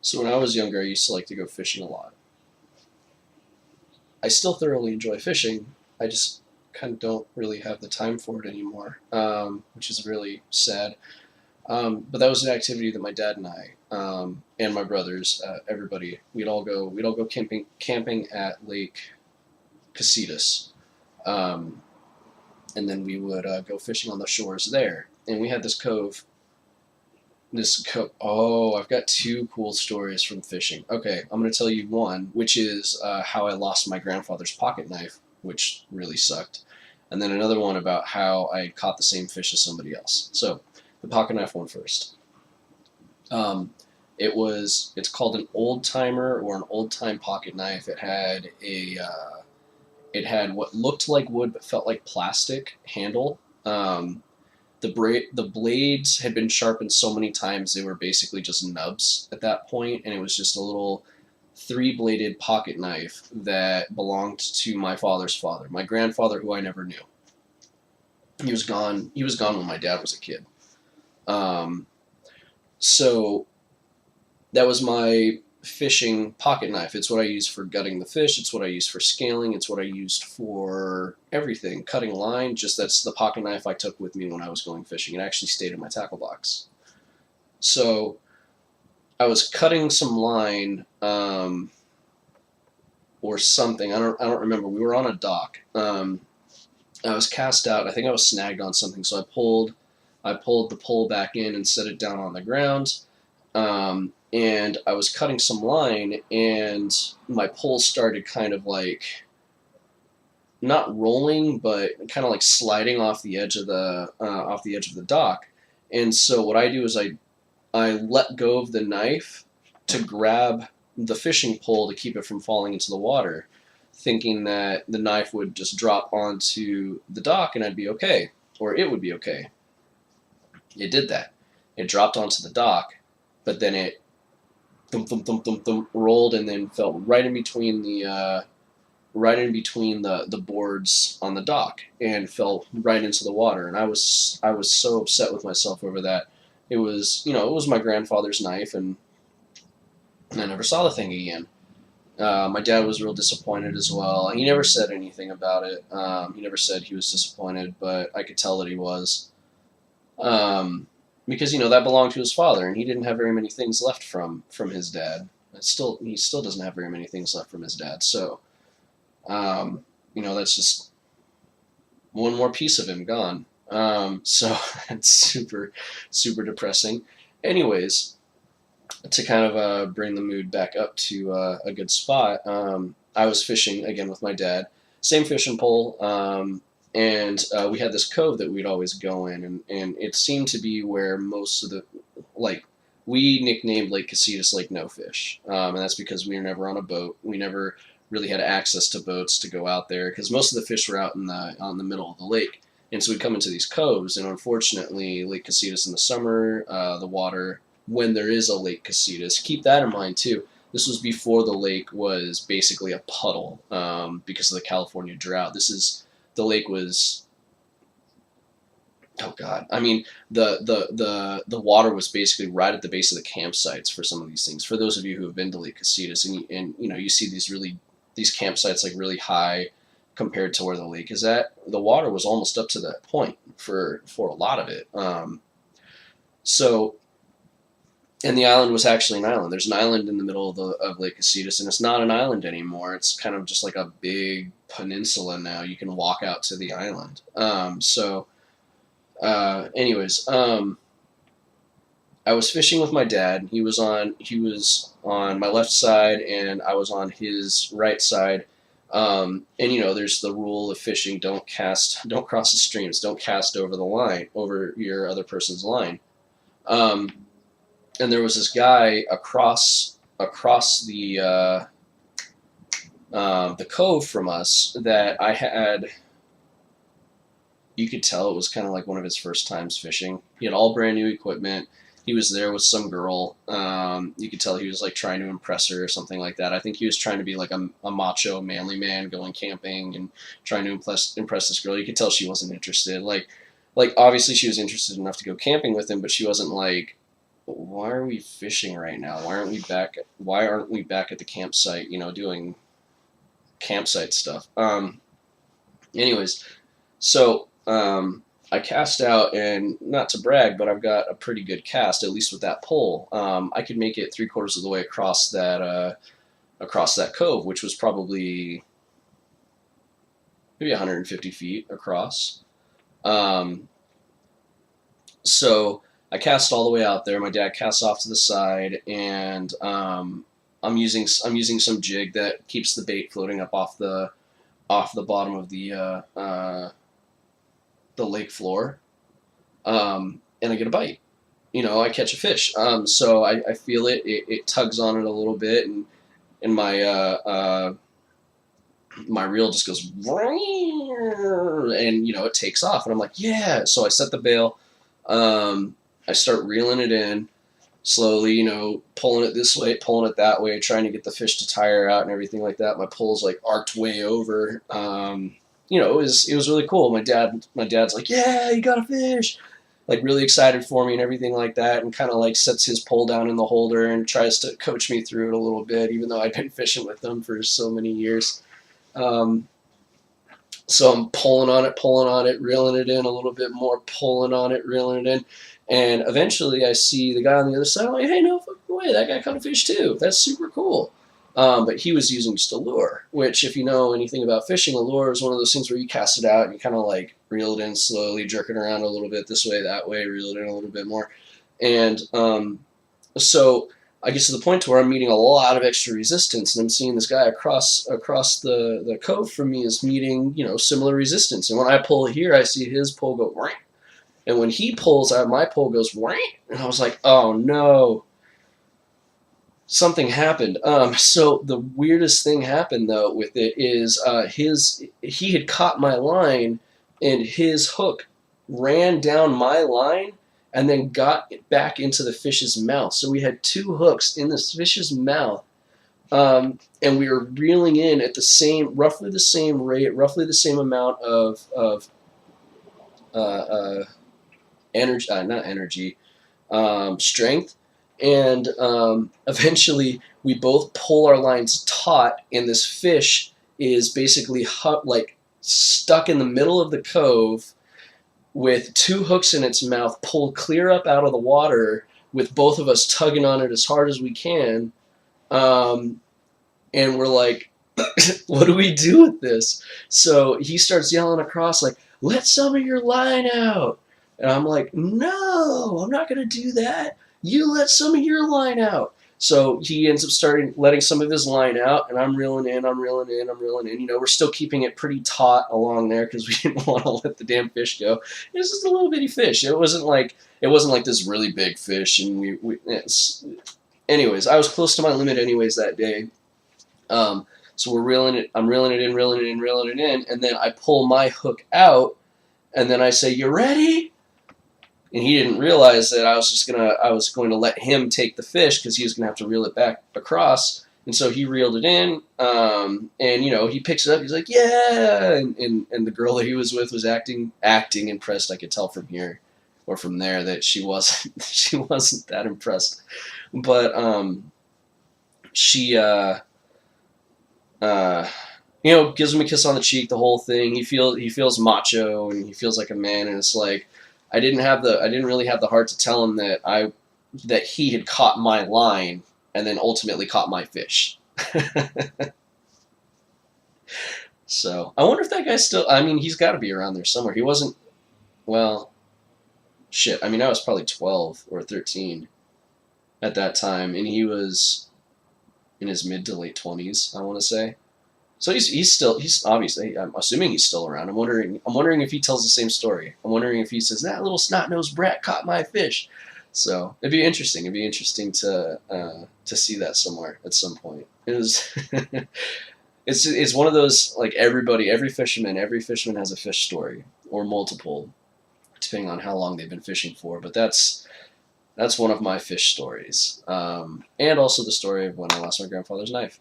So when I was younger, I used to like to go fishing a lot. I still thoroughly enjoy fishing. I just kind of don't really have the time for it anymore, which is really sad. But that was an activity that my dad and I and my brothers, everybody, we'd all go camping at Lake Casitas, um, and then we would go fishing on the shores there. And we had this cove. Oh, I've got two cool stories from fishing. Okay, I'm going to tell you one, which is how I lost my grandfather's pocket knife, which really sucked. And then another one about how I caught the same fish as somebody else. So, the pocket knife one first. Um, it's called an old timer or an old time pocket knife. It had what looked like wood but felt like plastic handle. The blades had been sharpened so many times they were basically just nubs at that point, and it was just a little three-bladed pocket knife that belonged to my father's father, my grandfather, who I never knew. He was gone. He was gone when my dad was a kid. Um, so that was my fishing pocket knife. It's what I used for gutting the fish. It's what I used for scaling. It's what I used for everything. Cutting line. Just that's the pocket knife I took with me when I was going fishing. It actually stayed in my tackle box. So I was cutting some line or something. I don't remember. We were on a dock. I was cast out. I think I was snagged on something. So I pulled the pole back in and set it down on the ground. And I was cutting some line, and my pole started kind of like not rolling, but kind of like sliding off the edge of the dock. And so what I do is I let go of the knife to grab the fishing pole to keep it from falling into the water, thinking that the knife would just drop onto the dock and I'd be okay, or it would be okay. It did that. It dropped onto the dock, but then it thump thump thump thump thump rolled and then fell right in between the boards on the dock and fell right into the water. And I was so upset with myself over that. It was my grandfather's knife, and I never saw the thing again. My dad was real disappointed as well. He never said anything about it. He never said he was disappointed, but I could tell that he was. Because that belonged to his father, and he didn't have very many things left from his dad. He still doesn't have very many things left from his dad. So, that's just one more piece of him gone. So it's super, super depressing. Anyways, to kind of bring the mood back up to a good spot, I was fishing again with my dad, same fishing pole, and we had this cove that we'd always go in, and it seemed to be where most of the, like, we nicknamed Lake Casitas Lake No Fish, and that's because we were never on a boat. We never really had access to boats to go out there because most of the fish were out on the middle of the lake. And so we'd come into these coves, and unfortunately, Lake Casitas in the summer, the water, when there is a Lake Casitas, keep that in mind too. This was before the lake was basically a puddle because of the California drought. The lake was, oh God, I mean, the water was basically right at the base of the campsites for some of these things. For those of you who have been to Lake Casitas, and you see these campsites like really high compared to where the lake is at, the water was almost up to that point for a lot of it. So, and the island was actually an island. There's an island in the middle of Lake Casitas, and it's not an island anymore. It's kind of just like a big peninsula now. You can walk out to the island. Anyways, I was fishing with my dad. He was on my left side, and I was on his right side. And there's the rule of fishing: don't cross the streams, don't cast over the line, over your other person's line. Um, and there was this guy across the cove from us that I had. You could tell it was kind of like one of his first times fishing. He had all brand new equipment. He was there with some girl. You could tell he was like trying to impress her or something like that. I think he was trying to be like a macho, manly man going camping and trying to impress this girl. You could tell she wasn't interested. Like obviously she was interested enough to go camping with him, but she wasn't like why are we fishing right now? Why aren't we back at the campsite, doing campsite stuff? Anyways, so I cast out, and not to brag, but I've got a pretty good cast, at least with that pole. I could make it 3/4 of the way across that cove, which was probably maybe 150 feet across. Um, so I cast all the way out there. My dad casts off to the side, and I'm using some jig that keeps the bait floating up off the bottom of the lake floor, and I get a bite. I catch a fish. So I feel it tugs on it a little bit, and my reel just goes, and it takes off, and I'm like, yeah. So I set the bail. I start reeling it in slowly, pulling it this way, pulling it that way, trying to get the fish to tire out and everything like that. My pole's like arced way over. It was really cool. My dad's like, yeah, you got a fish, like really excited for me and everything like that, and kind of like sets his pole down in the holder and tries to coach me through it a little bit, even though I'd been fishing with them for so many years. Um, so I'm pulling on it, reeling it in a little bit more, pulling on it, reeling it in. And eventually I see the guy on the other side. I'm like, hey, no fucking way, that guy caught a fish too. That's super cool. But he was using just a lure, which, if you know anything about fishing, a lure is one of those things where you cast it out and you kind of like reel it in slowly, jerk it around a little bit this way, that way, reel it in a little bit more. And so I get to the point to where I'm meeting a lot of extra resistance, and I'm seeing this guy across the cove from me is meeting similar resistance. And when I pull here, I see his pole go, Wah! And when he pulls out, my pole goes, Wah! And I was like, oh no, something happened. So the weirdest thing happened though with it is he had caught my line, and his hook ran down my line and then got back into the fish's mouth. So we had two hooks in this fish's mouth, and we were reeling in at roughly the same rate, roughly the same amount of energy, not energy, strength. And eventually we both pull our lines taut, and this fish is basically like stuck in the middle of the cove with two hooks in its mouth, pulled clear up out of the water, with both of us tugging on it as hard as we can. And we're like, what do we do with this? So he starts yelling across like, let some of your line out. And I'm like, no, I'm not going to do that. You let some of your line out. So he ends up letting some of his line out, and I'm reeling in. We're still keeping it pretty taut along there because we didn't want to let the damn fish go. It was just a little bitty fish. It wasn't like this really big fish. And anyways, I was close to my limit anyways that day. So we're reeling it. I'm reeling it in, and then I pull my hook out, and then I say, "You ready?" And he didn't realize that I was going to let him take the fish because he was going to have to reel it back across. And so he reeled it in, and he picks it up. He's like, "Yeah!" And the girl that he was with was acting impressed. I could tell from here or from there that she wasn't that impressed. But she gives him a kiss on the cheek, the whole thing. He feels macho, and he feels like a man. And it's like, I didn't really have the heart to tell him that he had caught my line and then ultimately caught my fish. So I wonder if that guy's still. I mean, he's got to be around there somewhere. He wasn't. Well, shit. I mean, I was probably 12 or 13 at that time, and he was in his mid to late 20s, I want to say. So he's obviously, I'm assuming he's still around. I'm wondering if he tells the same story. I'm wondering if he says, that little snot-nosed brat caught my fish. So it'd be interesting. It'd be interesting to see that somewhere at some point. It was, it's one of those, like, every fisherman has a fish story, or multiple, depending on how long they've been fishing for. But that's one of my fish stories. And also the story of when I lost my grandfather's knife.